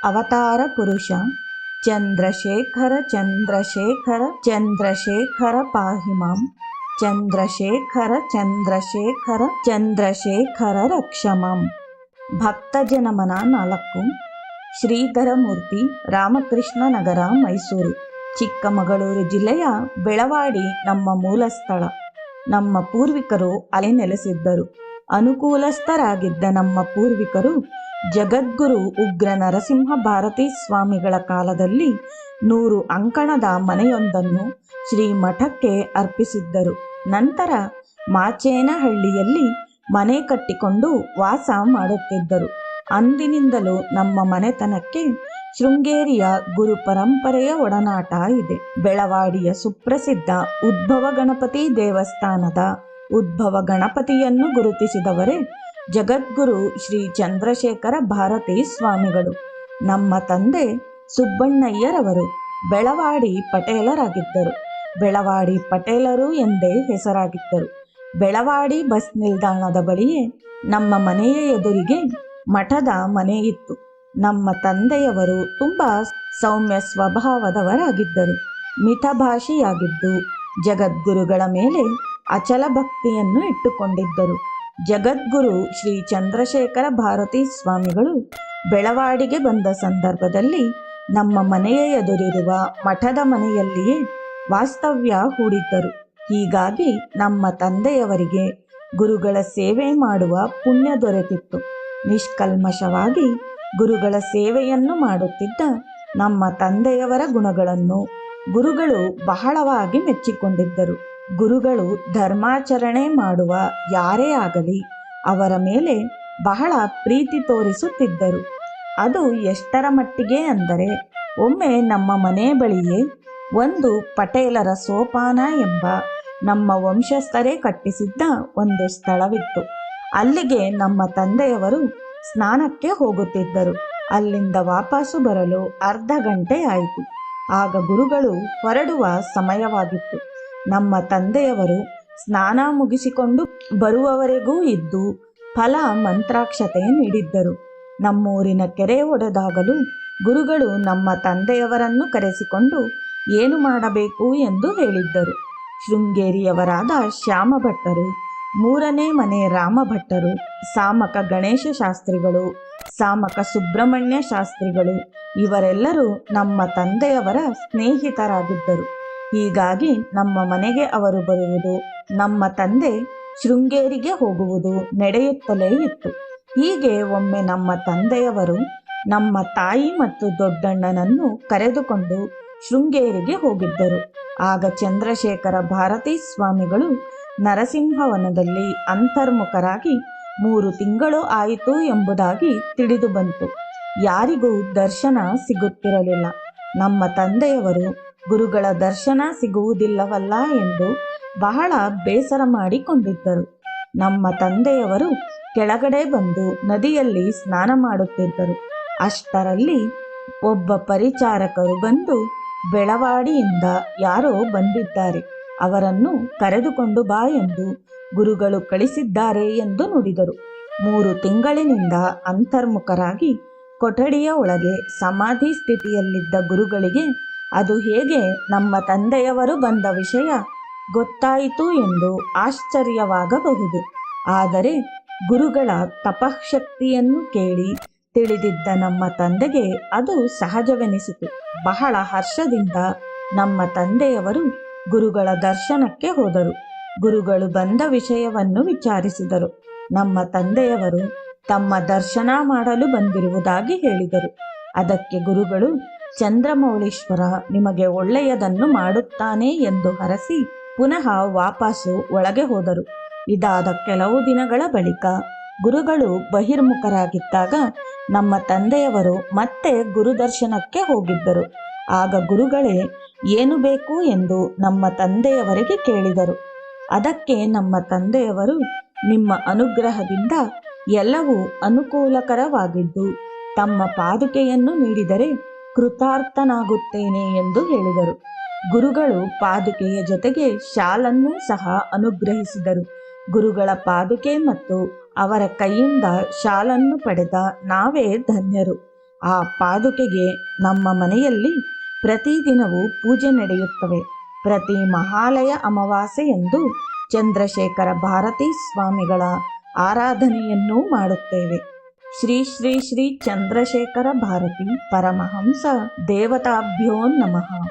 ಅವತಾರ ಪುರುಷ ಚಂದ್ರಶೇಖರ ಚಂದ್ರಶೇಖರ ಚಂದ್ರಶೇಖರ ಪಾಹಿ ಮಾಂ ಚಂದ್ರಶೇಖರ ಚಂದ್ರಶೇಖರ ಚಂದ್ರಶೇಖರ ರಕ್ಷ ಮಾಂ. ಭಕ್ತಜನಮನ 4. ಶ್ರೀಧರಮೂರ್ತಿ, ರಾಮಕೃಷ್ಣ ನಗರ, ಮೈಸೂರು. ಚಿಕ್ಕಮಗಳೂರು ಜಿಲ್ಲೆಯ ಬೆಳವಾಡಿ ನಮ್ಮ ಮೂಲ ಸ್ಥಳ. ನಮ್ಮ ಪೂರ್ವಿಕರು ಅಲ್ಲಿ ನೆಲೆಸಿದ್ದರು. ಅನುಕೂಲಸ್ಥರಾಗಿದ್ದ ನಮ್ಮ ಪೂರ್ವಿಕರು ಜಗದ್ಗುರು ಉಗ್ರ ನರಸಿಂಹ ಭಾರತೀ ಸ್ವಾಮಿಗಳ ಕಾಲದಲ್ಲಿ 100 ಅಂಕಣದ ಮನೆಯೊಂದನ್ನು ಶ್ರೀಮಠಕ್ಕೆ ಅರ್ಪಿಸಿದ್ದರು. ನಂತರ ಮಾಚೇನಹಳ್ಳಿಯಲ್ಲಿ ಮನೆ ಕಟ್ಟಿಕೊಂಡು ವಾಸ ಮಾಡುತ್ತಿದ್ದರು. ಅಂದಿನಿಂದಲೂ ನಮ್ಮ ಮನೆತನಕ್ಕೆ ಶೃಂಗೇರಿಯ ಗುರು ಪರಂಪರೆಯ ಒಡನಾಟ ಇದೆ. ಬೆಳವಾಡಿಯ ಸುಪ್ರಸಿದ್ಧ ಉದ್ಭವ ಗಣಪತಿ ದೇವಸ್ಥಾನದ ಉದ್ಭವ ಗಣಪತಿಯನ್ನು ಗುರುತಿಸಿದವರೇ ಜಗದ್ಗುರು ಶ್ರೀ ಚಂದ್ರಶೇಖರ ಭಾರತೀ ಸ್ವಾಮಿಗಳು. ನಮ್ಮ ತಂದೆ ಸುಬ್ಬಣ್ಣಯ್ಯರವರು ಬೆಳವಾಡಿ ಪಟೇಲರಾಗಿದ್ದರು. ಬೆಳವಾಡಿ ಪಟೇಲರು ಎಂದೇ ಹೆಸರಾಗಿದ್ದರು. ಬೆಳವಾಡಿ ಬಸ್ ನಿಲ್ದಾಣದ ಬಳಿಯೇ ನಮ್ಮ ಮನೆಯ ಎದುರಿಗೆ ಮಠದ ಮನೆ ಇತ್ತು. ನಮ್ಮ ತಂದೆಯವರು ತುಂಬ ಸೌಮ್ಯ ಸ್ವಭಾವದವರಾಗಿದ್ದರು. ಮಿತಭಾಷಿಯಾಗಿದ್ದು ಜಗದ್ಗುರುಗಳ ಮೇಲೆ ಅಚಲ ಭಕ್ತಿಯನ್ನು ಇಟ್ಟುಕೊಂಡಿದ್ದರು. ಜಗದ್ಗುರು ಶ್ರೀ ಚಂದ್ರಶೇಖರ ಭಾರತೀ ಸ್ವಾಮಿಗಳು ಬೆಳವಾಡಿಗೆ ಬಂದ ಸಂದರ್ಭದಲ್ಲಿ ನಮ್ಮ ಮನೆಯ ಎದುರಿರುವ ಮಠದ ಮನೆಯಲ್ಲಿಯೇ ವಾಸ್ತವ್ಯ ಹೂಡಿದ್ದರು. ಹೀಗಾಗಿ ನಮ್ಮ ತಂದೆಯವರಿಗೆ ಗುರುಗಳ ಸೇವೆ ಮಾಡುವ ಪುಣ್ಯ ದೊರೆತಿತ್ತು. ನಿಷ್ಕಲ್ಮಶವಾಗಿ ಗುರುಗಳ ಸೇವೆಯನ್ನು ಮಾಡುತ್ತಿದ್ದ ನಮ್ಮ ತಂದೆಯವರ ಗುಣಗಳನ್ನು ಗುರುಗಳು ಬಹಳವಾಗಿ ಮೆಚ್ಚಿಕೊಂಡಿದ್ದರು. ಗುರುಗಳು ಧರ್ಮಾಚರಣೆ ಮಾಡುವ ಯಾರೇ ಆಗಲಿ ಅವರ ಮೇಲೆ ಬಹಳ ಪ್ರೀತಿ ತೋರಿಸುತ್ತಿದ್ದರು. ಅದು ಎಷ್ಟರ ಮಟ್ಟಿಗೆ ಅಂದರೆ, ಒಮ್ಮೆ ನಮ್ಮ ಮನೆ ಬಳಿಯೇ ಒಂದು ಪಟೇಲರ ಸೋಪಾನ ಎಂಬ ನಮ್ಮ ವಂಶಸ್ಥರೇ ಕಟ್ಟಿಸಿದ್ದ ಒಂದು ಸ್ಥಳವಿತ್ತು. ಅಲ್ಲಿಗೆ ನಮ್ಮ ತಂದೆಯವರು ಸ್ನಾನಕ್ಕೆ ಹೋಗುತ್ತಿದ್ದರು. ಅಲ್ಲಿಂದ ವಾಪಸ್ಸು ಬರಲು ಅರ್ಧ ಗಂಟೆ ಆಯಿತು. ಆಗ ಗುರುಗಳು ಹೊರಡುವ ಸಮಯವಾಗಿತ್ತು. ನಮ್ಮ ತಂದೆಯವರು ಸ್ನಾನ ಮುಗಿಸಿಕೊಂಡು ಬರುವವರೆಗೂ ಇದ್ದು ಫಲ ಮಂತ್ರಾಕ್ಷತೆ ನೀಡಿದ್ದರು. ನಮ್ಮೂರಿನ ಕೆರೆ ಒಡೆದಾಗಲೂ ಗುರುಗಳು ನಮ್ಮ ತಂದೆಯವರನ್ನು ಕರೆಸಿಕೊಂಡು ಏನು ಮಾಡಬೇಕು ಎಂದು ಹೇಳಿದ್ದರು. ಶೃಂಗೇರಿಯವರಾದ ಶ್ಯಾಮಭಟ್ಟರು, 3ನೇ ಮನೆ ರಾಮಭಟ್ಟರು, ಸಾಮಕ ಗಣೇಶ ಶಾಸ್ತ್ರಿಗಳು, ಸಾಮಕ ಸುಬ್ರಹ್ಮಣ್ಯ ಶಾಸ್ತ್ರಿಗಳು ಇವರೆಲ್ಲರೂ ನಮ್ಮ ತಂದೆಯವರ ಸ್ನೇಹಿತರಾಗಿದ್ದರು. ಹೀಗಾಗಿ ನಮ್ಮ ಮನೆಗೆ ಅವರು ಬರುವುದು, ನಮ್ಮ ತಂದೆ ಶೃಂಗೇರಿಗೆ ಹೋಗುವುದು ನಡೆಯುತ್ತಲೇ ಇತ್ತು. ಹೀಗೆ ಒಮ್ಮೆ ನಮ್ಮ ತಂದೆಯವರು ನಮ್ಮ ತಾಯಿ ಮತ್ತು ದೊಡ್ಡಣ್ಣನನ್ನು ಕರೆದುಕೊಂಡು ಶೃಂಗೇರಿಗೆ ಹೋಗಿದ್ದರು. ಆಗ ಚಂದ್ರಶೇಖರ ಭಾರತೀ ಸ್ವಾಮಿಗಳು ನರಸಿಂಹವನದಲ್ಲಿ ಅಂತರ್ಮುಖರಾಗಿ 3 ತಿಂಗಳು ಆಯಿತು ಎಂಬುದಾಗಿ ತಿಳಿದು ಬಂತು. ಯಾರಿಗೂ ದರ್ಶನ ಸಿಗುತ್ತಿರಲಿಲ್ಲ. ನಮ್ಮ ತಂದೆಯವರು ಗುರುಗಳ ದರ್ಶನ ಸಿಗುವುದಿಲ್ಲವಲ್ಲ ಎಂದು ಬಹಳ ಬೇಸರ ಮಾಡಿಕೊಂಡಿದ್ದರು. ನಮ್ಮ ತಂದೆಯವರು ಕೆಳಗಡೆ ಬಂದು ನದಿಯಲ್ಲಿ ಸ್ನಾನ ಮಾಡುತ್ತಿದ್ದರು. ಅಷ್ಟರಲ್ಲಿ ಒಬ್ಬ ಪರಿಚಾರಕರು ಬಂದು, ಬೆಳವಾಡಿಯಿಂದ ಯಾರೋ ಬಂದಿದ್ದಾರೆ, ಅವರನ್ನು ಕರೆದುಕೊಂಡು ಬಾ ಎಂದು ಗುರುಗಳು ಕಳಿಸಿದ್ದಾರೆ ಎಂದು ನುಡಿದರು. 3 ತಿಂಗಳಿನಿಂದ ಅಂತರ್ಮುಖರಾಗಿ ಕೊಠಡಿಯ ಒಳಗೆ ಸಮಾಧಿ ಸ್ಥಿತಿಯಲ್ಲಿದ್ದ ಗುರುಗಳಿಗೆ ಅದು ಹೇಗೆ ನಮ್ಮ ತಂದೆಯವರು ಬಂದ ವಿಷಯ ಗೊತ್ತಾಯಿತು ಎಂದು ಆಶ್ಚರ್ಯವಾಗಬಹುದು. ಆದರೆ ಗುರುಗಳ ತಪಃಶಕ್ತಿಯನ್ನು ಕೇಳಿ ತಿಳಿದಿದ್ದ ನಮ್ಮ ತಂದೆಗೆ ಅದು ಸಹಜವೆನಿಸಿತು. ಬಹಳ ಹರ್ಷದಿಂದ ನಮ್ಮ ತಂದೆಯವರು ಗುರುಗಳ ದರ್ಶನಕ್ಕೆ ಹೋದರು. ಗುರುಗಳು ಬಂದ ವಿಷಯವನ್ನು ವಿಚಾರಿಸಿದರು. ನಮ್ಮ ತಂದೆಯವರು ತಮ್ಮ ದರ್ಶನ ಮಾಡಲು ಬಂದಿರುವುದಾಗಿ ಹೇಳಿದರು. ಅದಕ್ಕೆ ಗುರುಗಳು, ಚಂದ್ರಮೌಳೀಶ್ವರ ನಿಮಗೆ ಒಳ್ಳೆಯದನ್ನು ಮಾಡುತ್ತಾನೆ ಎಂದು ಹರಸಿ ಪುನಃ ವಾಪಸ್ಸು ಒಳಗೆ ಹೋದರು. ಇದಾದ ಕೆಲವು ದಿನಗಳ ಬಳಿಕ ಗುರುಗಳು ಬಹಿರ್ಮುಖರಾಗಿದ್ದಾಗ ನಮ್ಮ ತಂದೆಯವರು ಮತ್ತೆ ಗುರುದರ್ಶನಕ್ಕೆ ಹೋಗಿದ್ದರು. ಆಗ ಗುರುಗಳೇ ಏನು ಬೇಕು ಎಂದು ನಮ್ಮ ತಂದೆಯವರಿಗೆ ಕೇಳಿದರು. ಅದಕ್ಕೆ ನಮ್ಮ ತಂದೆಯವರು, ನಿಮ್ಮ ಅನುಗ್ರಹದಿಂದ ಎಲ್ಲವೂ ಅನುಕೂಲಕರವಾಗಿದ್ದು ತಮ್ಮ ಪಾದುಕೆಯನ್ನು ನೀಡಿದರೆ ಕೃತಾರ್ಥನಾಗುತ್ತೇನೆ ಎಂದು ಹೇಳಿದರು. ಗುರುಗಳು ಪಾದುಕೆಯ ಜೊತೆಗೆ ಶಾಲನ್ನೂ ಸಹ ಅನುಗ್ರಹಿಸಿದರು. ಗುರುಗಳ ಪಾದುಕೆ ಮತ್ತು ಅವರ ಕೈಯಿಂದ ಶಾಲನ್ನು ಪಡೆದ ನಾವೇ ಧನ್ಯರು. ಆ ಪಾದುಕೆಗೆ ನಮ್ಮ ಮನೆಯಲ್ಲಿ ಪ್ರತಿದಿನವೂ ಪೂಜೆ ನಡೆಯುತ್ತವೆ. ಪ್ರತಿ ಮಹಾಲಯ ಅಮಾವಾಸ್ಯೆಯಂದು ಚಂದ್ರಶೇಖರ ಭಾರತೀ ಸ್ವಾಮಿಗಳ ಆರಾಧನೆಯನ್ನೂ ಮಾಡುತ್ತೇವೆ. ಶ್ರೀ ಶ್ರೀ ಶ್ರೀ ಚಂದ್ರಶೇಖರ ಭಾರತಿ ಪರಮಹಂಸ ದೇವತಾಭ್ಯೋ ನಮಃ.